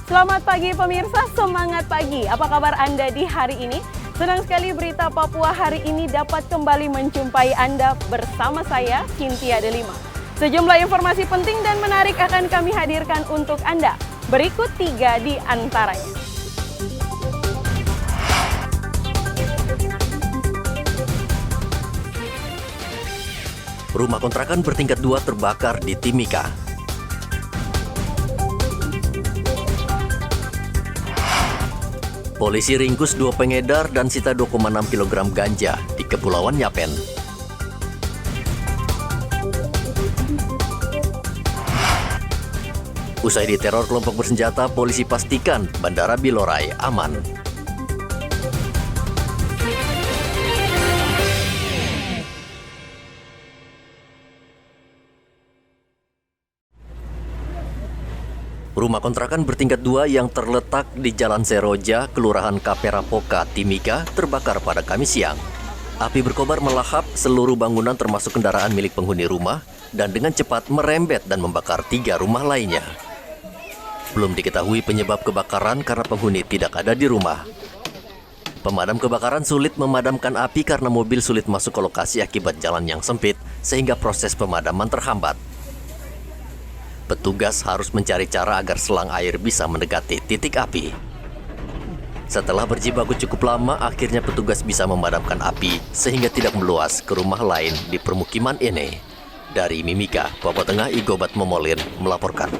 Selamat pagi pemirsa, semangat pagi. Apa kabar Anda di hari ini? Senang sekali berita Papua hari ini dapat kembali menjumpai Anda bersama saya, Cynthia Delima. Sejumlah informasi penting dan menarik akan kami hadirkan untuk Anda. Berikut 3 di antaranya. Rumah kontrakan bertingkat 2 terbakar di Timika. Polisi ringkus 2 pengedar dan sita 2,6 kg ganja di Kepulauan Yapen. Usai diteror kelompok bersenjata, polisi pastikan Bandara Bilorai aman. Rumah kontrakan bertingkat 2 yang terletak di Jalan Seroja, Kelurahan Kaperapoka, Timika, terbakar pada Kamis siang. Api berkobar melahap seluruh bangunan termasuk kendaraan milik penghuni rumah dan dengan cepat merembet dan membakar 3 rumah lainnya. Belum diketahui penyebab kebakaran karena penghuni tidak ada di rumah. Pemadam kebakaran sulit memadamkan api karena mobil sulit masuk ke lokasi akibat jalan yang sempit, sehingga proses pemadaman terhambat. Petugas harus mencari cara agar selang air bisa mendekati titik api. Setelah berjibaku cukup lama, akhirnya petugas bisa memadamkan api sehingga tidak meluas ke rumah lain di permukiman ini. Dari Mimika, Papua Tengah, Igobat Momolin melaporkan.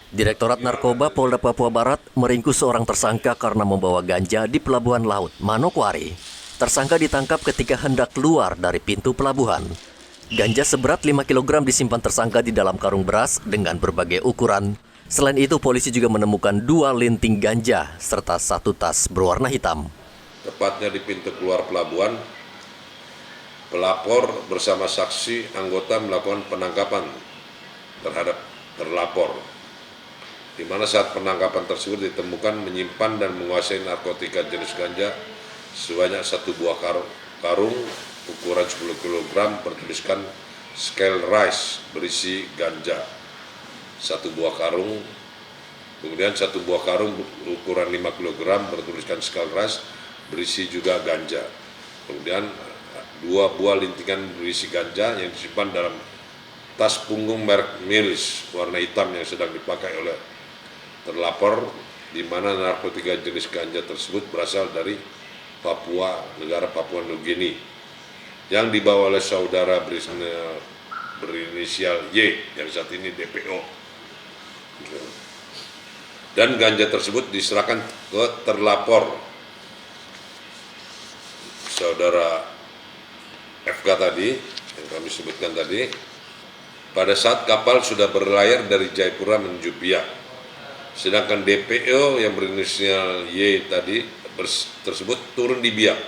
Direktorat Narkoba Polda Papua Barat meringkus seorang tersangka karena membawa ganja di Pelabuhan Laut Manokwari. Tersangka ditangkap ketika hendak keluar dari pintu pelabuhan. Ganja seberat 5 kg disimpan tersangka di dalam karung beras dengan berbagai ukuran. Selain itu, polisi juga menemukan 2 linting ganja serta 1 tas berwarna hitam. Tepatnya di pintu keluar pelabuhan, pelapor bersama saksi anggota melakukan penangkapan terhadap terlapor, di mana saat penangkapan tersebut ditemukan menyimpan dan menguasai narkotika jenis ganja sebanyak 1 buah karung ukuran 10 kg bertuliskan scale rice berisi ganja. 1 buah karung, kemudian 1 buah karung ukuran 5 kg bertuliskan scale rice berisi juga ganja. Kemudian 2 buah lintingan berisi ganja yang disimpan dalam tas punggung merek Milis warna hitam yang sedang dipakai oleh terlapor, di mana narkotika jenis ganja tersebut berasal dari Papua, negara Papua Nugini, yang dibawa oleh saudara berinisial Y yang saat ini DPO. Dan ganja tersebut diserahkan ke terlapor, saudara FK tadi, yang kami sebutkan tadi, pada saat kapal sudah berlayar dari Jayapura menuju Biak. Sedangkan DPO yang berinisial Y tadi tersebut turun di Biak,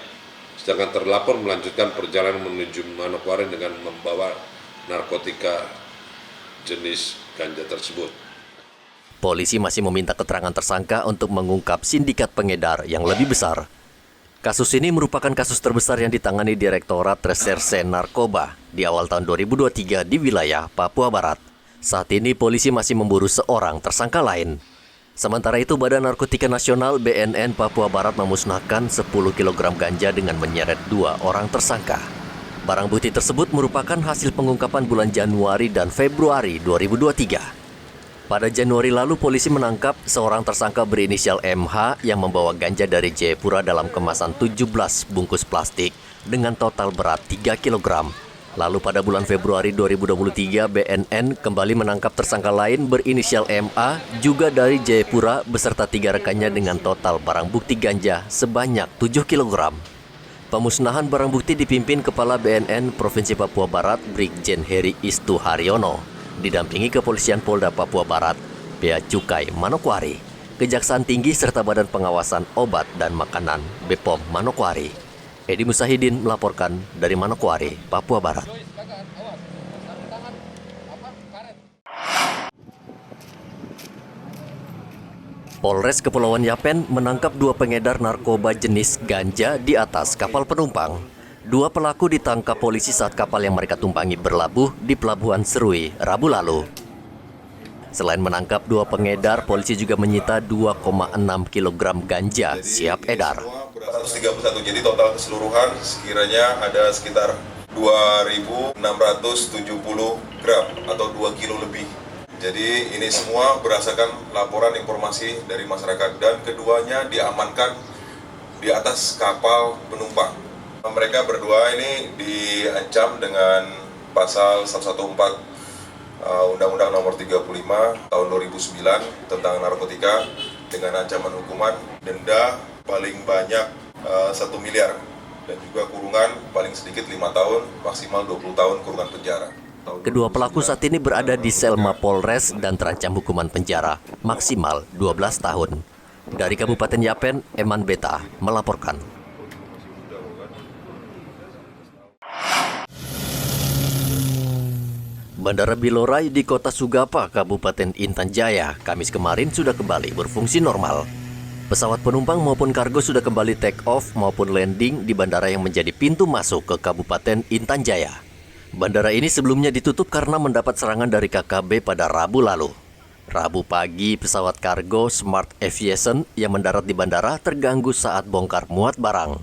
sedangkan terlapor melanjutkan perjalanan menuju Manokwari dengan membawa narkotika jenis ganja tersebut. Polisi masih meminta keterangan tersangka untuk mengungkap sindikat pengedar yang lebih besar. Kasus ini merupakan kasus terbesar yang ditangani Direktorat Reserse Narkoba di awal tahun 2023 di wilayah Papua Barat. Saat ini polisi masih memburu seorang tersangka lain. Sementara itu, Badan Narkotika Nasional BNN Papua Barat memusnahkan 10 kg ganja dengan menyeret 2 orang tersangka. Barang bukti tersebut merupakan hasil pengungkapan bulan Januari dan Februari 2023. Pada Januari lalu, polisi menangkap seorang tersangka berinisial MH yang membawa ganja dari Jayapura dalam kemasan 17 bungkus plastik dengan total berat 3 kg. Lalu pada bulan Februari 2023, BNN kembali menangkap tersangka lain berinisial MA juga dari Jayapura beserta 3 rekannya dengan total barang bukti ganja sebanyak 7 kg. Pemusnahan barang bukti dipimpin Kepala BNN Provinsi Papua Barat Brigjen Heri Istu Haryono, didampingi Kepolisian Polda Papua Barat, Bea Cukai Manokwari, Kejaksaan Tinggi serta Badan Pengawasan Obat dan Makanan BPOM Manokwari. Edi Musahidin melaporkan dari Manokwari, Papua Barat. Polres Kepulauan Yapen menangkap 2 pengedar narkoba jenis ganja di atas kapal penumpang. Dua pelaku ditangkap polisi saat kapal yang mereka tumpangi berlabuh di Pelabuhan Serui, Rabu lalu. Selain menangkap dua pengedar, polisi juga menyita 2,6 kg ganja siap edar. 131, jadi total keseluruhan sekiranya ada sekitar 2.670 gram atau 2 kilo lebih. Jadi ini semua berdasarkan laporan informasi dari masyarakat dan keduanya diamankan di atas kapal penumpang. Mereka berdua ini diancam dengan pasal 114 Undang-Undang Nomor 35 Tahun 2009 tentang narkotika dengan ancaman hukuman denda paling banyak 1 miliar dan juga kurungan paling sedikit 5 tahun, maksimal 20 tahun kurungan penjara. Kedua pelaku saat ini berada di sel Mapolres dan terancam hukuman penjara maksimal 12 tahun. Dari Kabupaten Yapen, Eman Beta melaporkan. Bandara Bilorai di Kota Sugapa, Kabupaten Intan Jaya, Kamis kemarin sudah kembali berfungsi normal. Pesawat penumpang maupun kargo sudah kembali take off maupun landing di bandara yang menjadi pintu masuk ke Kabupaten Intan Jaya. Bandara ini sebelumnya ditutup karena mendapat serangan dari KKB pada Rabu lalu. Rabu pagi, pesawat kargo Smart Aviation yang mendarat di bandara terganggu saat bongkar muat barang.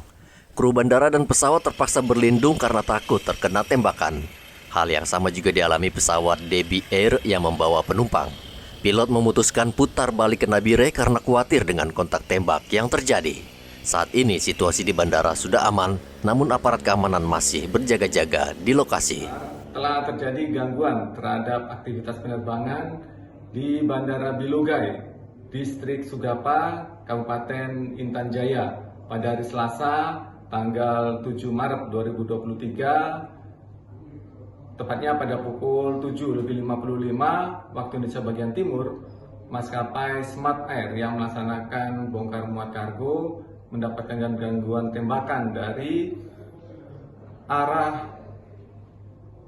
Kru bandara dan pesawat terpaksa berlindung karena takut terkena tembakan. Hal yang sama juga dialami pesawat Debi Air yang membawa penumpang. Pilot memutuskan putar balik ke Nabire karena khawatir dengan kontak tembak yang terjadi. Saat ini situasi di bandara sudah aman, namun aparat keamanan masih berjaga-jaga di lokasi. Telah terjadi gangguan terhadap aktivitas penerbangan di Bandara Bilogai, Distrik Sugapa, Kabupaten Intan Jaya pada hari Selasa, tanggal 7 Maret 2023, tepatnya pada pukul 7.55 waktu Indonesia bagian timur, maskapai Smart Air yang melaksanakan bongkar muat kargo mendapatkan gangguan tembakan dari arah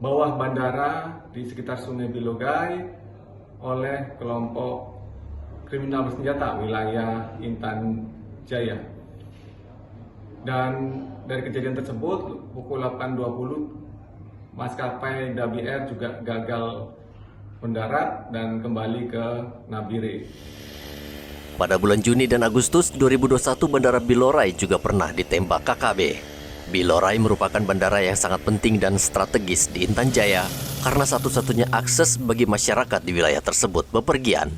bawah bandara di sekitar Sungai Bilogai oleh kelompok kriminal bersenjata wilayah Intan Jaya. Dan dari kejadian tersebut pukul 8.20 maskapai Debi Air juga gagal mendarat dan kembali ke Nabire. Pada bulan Juni dan Agustus 2021, Bandara Bilorai juga pernah ditembak KKB. Bilorai merupakan bandara yang sangat penting dan strategis di Intan Jaya karena satu-satunya akses bagi masyarakat di wilayah tersebut bepergian.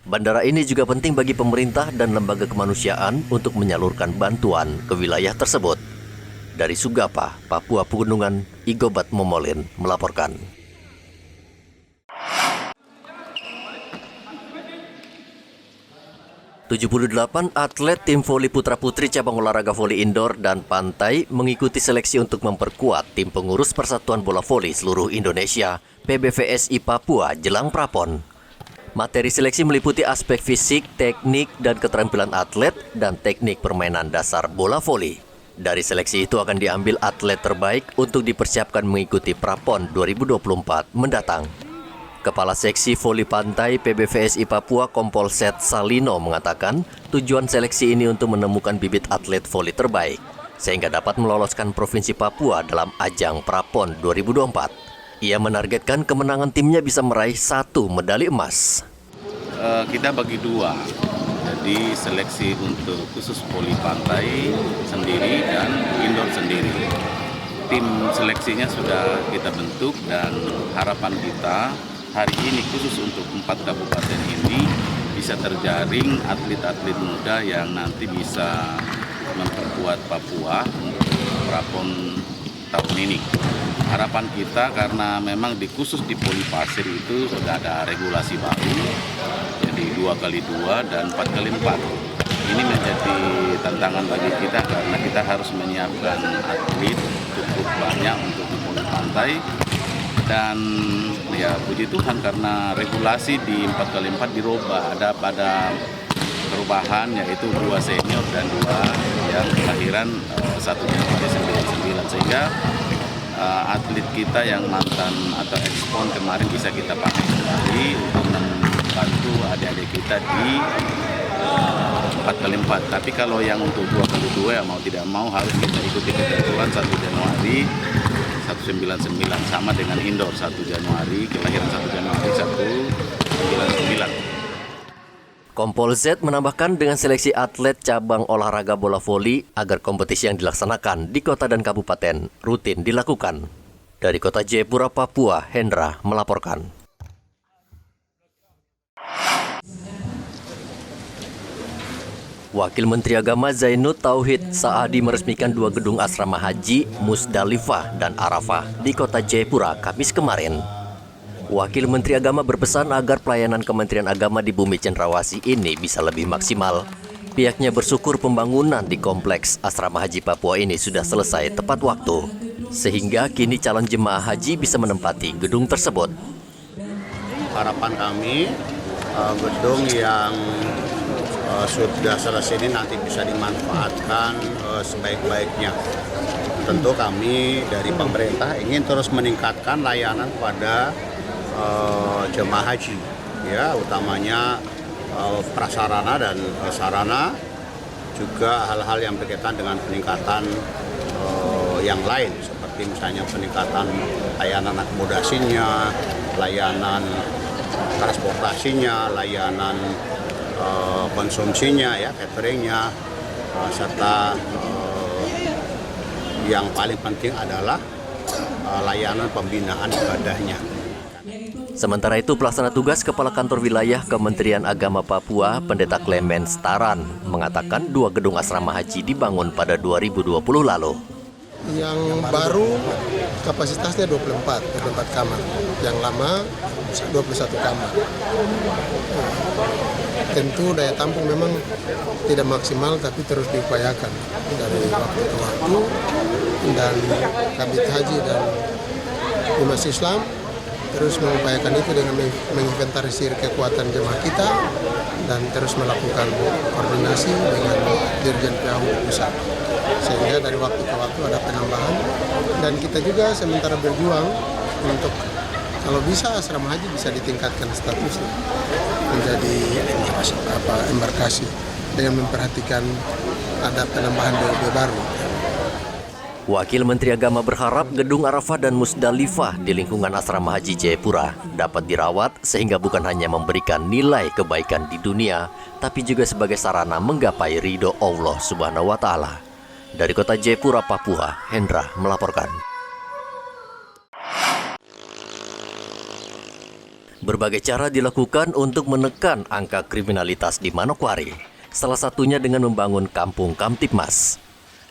Bandara ini juga penting bagi pemerintah dan lembaga kemanusiaan untuk menyalurkan bantuan ke wilayah tersebut. Dari Sugapa, Papua Pegunungan, Igobat Momolin melaporkan. ...78 atlet tim voli putra-putri cabang olahraga voli indoor dan pantai mengikuti seleksi untuk memperkuat tim pengurus Persatuan Bola Voli Seluruh Indonesia PBVSI Papua jelang Prapon. Materi seleksi meliputi aspek fisik, teknik, dan keterampilan atlet dan teknik permainan dasar bola voli. Dari seleksi itu akan diambil atlet terbaik untuk dipersiapkan mengikuti Prapon 2024 mendatang. Kepala Seksi Voli Pantai PBVSI Papua Kompolset Salino mengatakan tujuan seleksi ini untuk menemukan bibit atlet voli terbaik sehingga dapat meloloskan Provinsi Papua dalam ajang Prapon 2024. Ia menargetkan kemenangan timnya bisa meraih 1 medali emas. Kita bagi 2. Jadi seleksi untuk khusus voli pantai sendiri dan indoor sendiri. Tim seleksinya sudah kita bentuk dan harapan kita hari ini khusus untuk 4 kabupaten ini bisa terjaring atlet-atlet muda yang nanti bisa memperkuat Papua untuk Prapon tahun ini. Harapan kita karena memang khusus di voli pasir itu sudah ada regulasi baru, jadi 2x2 dan 4x4. Ini menjadi tantangan bagi kita karena kita harus menyiapkan atlet cukup banyak untuk di voli pantai. Dan ya puji Tuhan karena regulasi di 4x4 dirubah, ada pada perubahan yaitu 2 senior dan 2 yang kelahiran 1 Januari 99 sehingga atlet kita yang mantan atau ekspon kemarin bisa kita pakai kembali untuk membantu adik-adik kita di 4x4. Tapi kalau yang untuk 2x2 ya mau tidak mau harus kita ikuti ketentuan 1 Januari 199 sama dengan indoor 1 Januari, kelahiran 1 Januari 199. Kompol Z menambahkan dengan seleksi atlet cabang olahraga bola voli agar kompetisi yang dilaksanakan di kota dan kabupaten rutin dilakukan. Dari kota Jayapura, Papua, Hendra melaporkan. Wakil Menteri Agama Zainud Tauhid Saadi meresmikan 2 gedung asrama haji Musdalifah dan Arafah di kota Jayapura Kamis kemarin. Wakil Menteri Agama berpesan agar pelayanan Kementerian Agama di Bumi Cendrawasih ini bisa lebih maksimal. Pihaknya bersyukur pembangunan di kompleks asrama haji Papua ini sudah selesai tepat waktu, sehingga kini calon jemaah haji bisa menempati gedung tersebut. Harapan kami gedung yang sudah selesai ini nanti bisa dimanfaatkan sebaik-baiknya. Tentu kami dari pemerintah ingin terus meningkatkan layanan pada jemaah haji, ya, utamanya prasarana dan sarana, juga hal-hal yang berkaitan dengan peningkatan yang lain, seperti misalnya peningkatan layanan akomodasinya, layanan transportasinya, layanan konsumsinya, ya, cateringnya, serta yang paling penting adalah layanan pembinaan ibadahnya. Sementara itu, pelaksana tugas Kepala Kantor Wilayah Kementerian Agama Papua, Pendeta Clement Staran, mengatakan 2 gedung asrama haji dibangun pada 2020 lalu. Yang baru kapasitasnya 24 kamar, yang lama 21 kamar. Tentu daya tampung memang tidak maksimal, tapi terus diupayakan dari waktu ke waktu, dan Kabid Haji dan Umat Islam terus mengupayakan itu dengan menginventarisir kekuatan jemaah kita dan terus melakukan koordinasi dengan Dirjen PAU Pusat, sehingga dari waktu ke waktu ada penambahan. Dan kita juga sementara berjuang untuk kalau bisa asrama haji bisa ditingkatkan statusnya menjadi embarkasi dengan memperhatikan ada penambahan BOB baru. Wakil Menteri Agama berharap gedung Arafah dan Musdalifah di lingkungan asrama haji Jayapura dapat dirawat sehingga bukan hanya memberikan nilai kebaikan di dunia, tapi juga sebagai sarana menggapai ridho Allah Subhanahu wa Ta'ala. Dari kota Jayapura, Papua, Hendra melaporkan. Berbagai cara dilakukan untuk menekan angka kriminalitas di Manokwari, salah satunya dengan membangun Kampung Kamtibmas.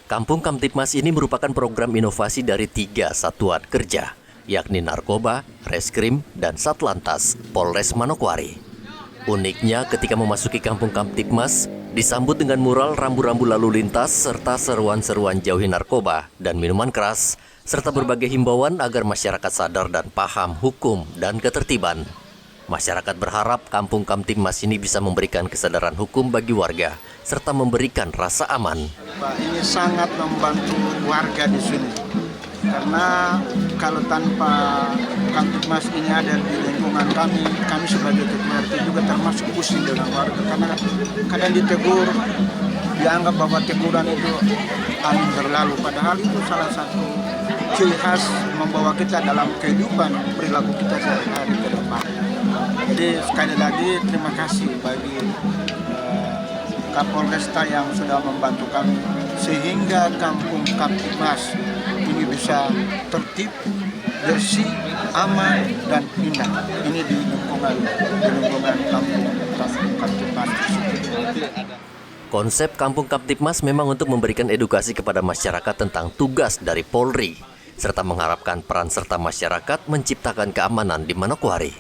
Kampung Kamtibmas ini merupakan program inovasi dari 3 satuan kerja, yakni Narkoba, Reskrim, dan Satlantas Polres Manokwari. Uniknya, ketika memasuki Kampung Kamtibmas, disambut dengan mural rambu-rambu lalu lintas serta seruan-seruan jauhi narkoba dan minuman keras, serta berbagai himbauan agar masyarakat sadar dan paham hukum dan ketertiban. Masyarakat berharap Kampung Kamtibmas ini bisa memberikan kesadaran hukum bagi warga, serta memberikan rasa aman. Ini sangat membantu warga di sini, karena kalau tanpa Kamtibmas ini ada di lingkungan kami sebagai ketua RT juga termasuk pusing dengan warga, karena kadang ditegur, dianggap bahwa teguran itu angin berlalu, padahal itu salah satu ciri khas membawa kita dalam kehidupan perilaku kita sehari-hari ke depan. Jadi sekali lagi terima kasih bagi Kapolresta yang sudah membantu kami sehingga Kampung Kamtibmas ini bisa tertib, bersih, aman, dan indah. Ini di lingkungan Kampung Kamtibmas. Konsep Kampung Kamtibmas memang untuk memberikan edukasi kepada masyarakat tentang tugas dari Polri, serta mengharapkan peran serta masyarakat menciptakan keamanan di Manokwari.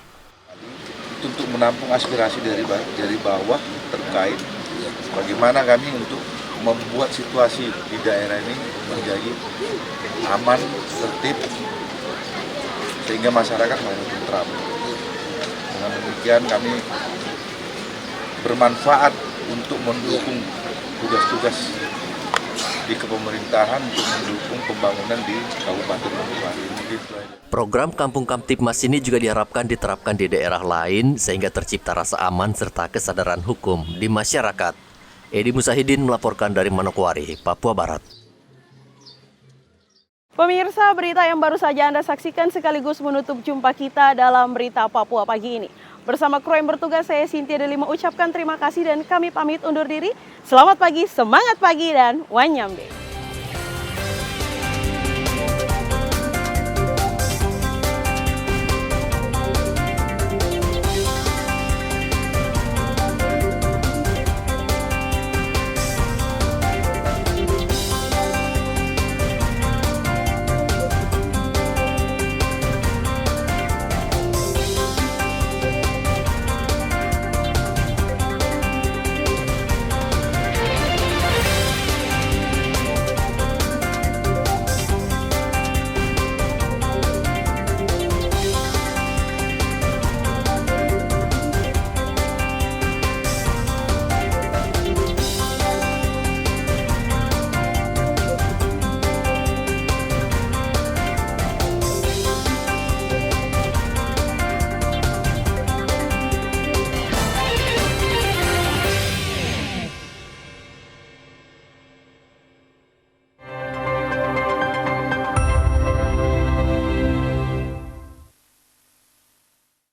Untuk menampung aspirasi dari bawah terkait bagaimana kami untuk membuat situasi di daerah ini menjadi aman, tertib, sehingga masyarakat mau tentram. Dengan demikian kami bermanfaat untuk mendukung tugas-tugas di kepemerintahan untuk mendukung pembangunan di Kabupaten Manokwari. Program Kampung Kamtibmas ini juga diharapkan diterapkan di daerah lain sehingga tercipta rasa aman serta kesadaran hukum di masyarakat. Edi Musahidin melaporkan dari Manokwari, Papua Barat. Pemirsa, berita yang baru saja Anda saksikan sekaligus menutup jumpa kita dalam Berita Papua pagi ini. Bersama kru yang bertugas, saya Cynthia Delima ucapkan terima kasih dan kami pamit undur diri. Selamat pagi, semangat pagi, dan Wanyambe.